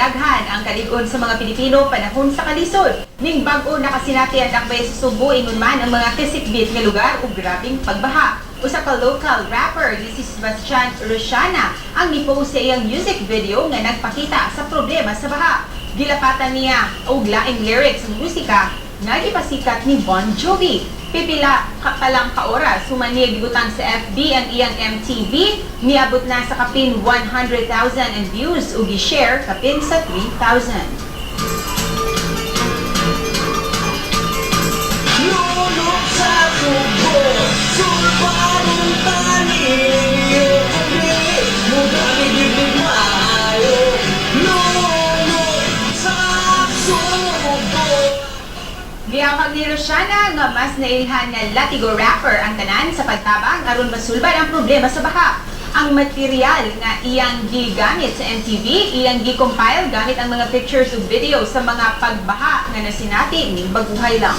Daghan ang kalig-on sa mga Pilipino panahon sa kalisod. Ning bag-o nakasinati ang dakbay sa Subo ingon man ang mga kisikbit nga lugar ug grabing pagbaha. Usa ka local rapper si Sebastian Rosana ang nipost sa iyang music video nga nagpakita sa problema sa baha. Gilapatan niya og laing lyrics ng musika nga gipasikat ni Bon Jovi. Pipila pa lang ka oras humaniya gibutang sa FB ang iyang MTV, niabot na sa kapin 100,000 and views ug gi-share kapin sa 3,000. Lulok sa tubo, sulparong tani, mugamit ibig maayo. Lulok sa tubo. Gihawag ni Rosana nga mas nailhan nga Latigo rapper ang tanan sa pagtabang aron masulbad ang problema sa baha. Ang material nga iyang gigamit sa MTV, iyang gi-compile gamit ang mga pictures ug video sa mga pagbaha nga nasinati ning baguhay lang.